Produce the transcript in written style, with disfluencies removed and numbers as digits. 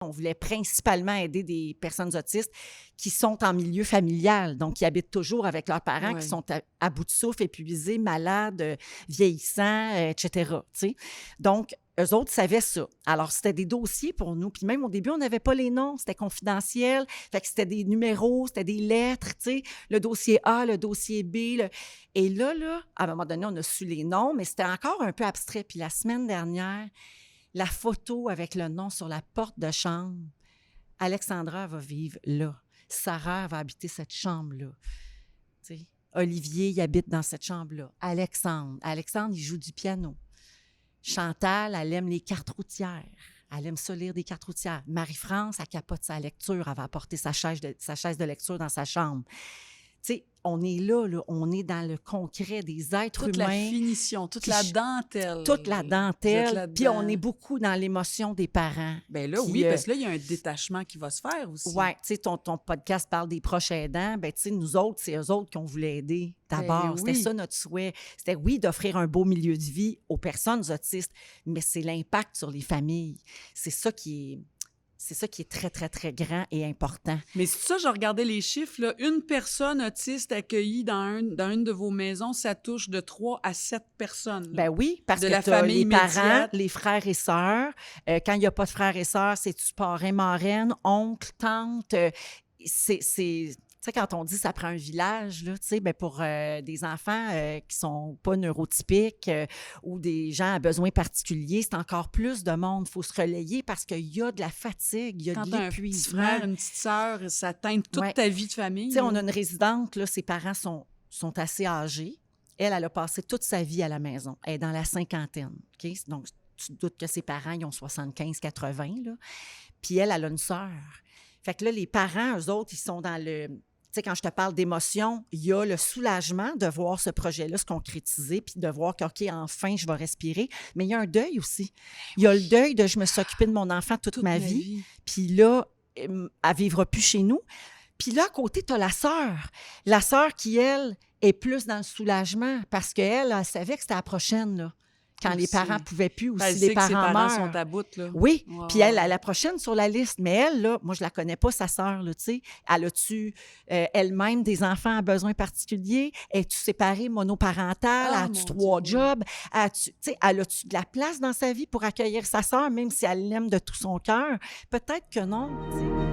On voulait principalement aider des personnes autistes qui sont en milieu familial, donc qui habitent toujours avec leurs parents, qui sont à bout de souffle, épuisés, malades, vieillissants, etc. Tu sais. Donc, eux autres savaient ça. Alors, c'était des dossiers pour nous. Puis même au début, on n'avait pas les noms, c'était confidentiel. Fait que c'était des numéros, c'était des lettres, tu sais. Le dossier A, le dossier B. Et là, à un moment donné, on a su les noms, mais c'était encore un peu abstrait. Puis la semaine dernière, la photo avec le nom sur la porte de chambre, Alexandra va vivre là. Sarah va habiter cette chambre-là. Tu sais, Olivier, il habite dans cette chambre-là. Alexandre, il joue du piano. Chantal, elle aime les cartes routières. Elle aime ça lire des cartes routières. Marie-France, elle capote sa lecture. Elle va apporter sa chaise de lecture dans sa chambre. Tu sais, on est là, on est dans le concret des êtres humains. Toute la finition, toute la dentelle. Toute la dentelle. Puis on est beaucoup dans l'émotion des parents. Bien là, oui, parce que là, il y a un détachement qui va se faire aussi. Oui, tu sais, ton podcast parle des proches aidants. Bien, tu sais, nous autres, c'est eux autres qu'on voulait aider d'abord. C'était ça notre souhait. C'était, oui, d'offrir un beau milieu de vie aux personnes autistes, mais c'est l'impact sur les familles. C'est ça qui est très, très, très grand et important. Mais c'est ça, je regardais les chiffres, là. Une personne autiste accueillie dans une de vos maisons, ça touche de 3 à 7 personnes. Ben oui, parce de que la famille les parents, immédiate. les frères et sœurs. Quand il n'y a pas de frères et sœurs, c'est-tu parrain, marraine, oncle, tante. Tu sais, quand on dit ça prend un village, là, tu sais, ben pour des enfants qui sont pas neurotypiques ou des gens à besoins particuliers, c'est encore plus de monde. Il faut se relayer parce qu'il y a de la fatigue, il y a de l'épuisement. Quand un petit frère, une petite sœur, ça teinte toute ta vie de famille. Tu sais, on a une résidente, là, ses parents sont assez âgés. Elle a passé toute sa vie à la maison. Elle est dans la cinquantaine, OK? Donc, tu te doutes que ses parents, ils ont 75-80, là. Puis elle a une sœur. Fait que là, les parents, eux autres, ils sont dans le... Tu sais, quand je te parle d'émotion, il y a le soulagement de voir ce projet-là se concrétiser puis de voir que, OK, enfin, je vais respirer. Mais il y a un deuil aussi. Il y a le deuil de je me suis occupée de mon enfant toute ma vie. Puis là, elle ne vivra plus chez nous. Puis là, à côté, tu as la sœur. La sœur qui, elle, est plus dans le soulagement parce qu'elle, elle savait que c'était la prochaine, là. Quand les parents ne pouvaient plus aussi, les parents meurent. Sont à bout, là. Oui, puis elle, la prochaine sur la liste. Mais elle, là, moi, je la connais pas, sa sœur, là, tu sais. Elle a-tu elle-même des enfants à besoins particuliers? Es-tu séparée, monoparentale? As-tu 3 jobs? Tu sais, elle a-tu de la place dans sa vie pour accueillir sa sœur, même si elle l'aime de tout son cœur? Peut-être que non, tu sais.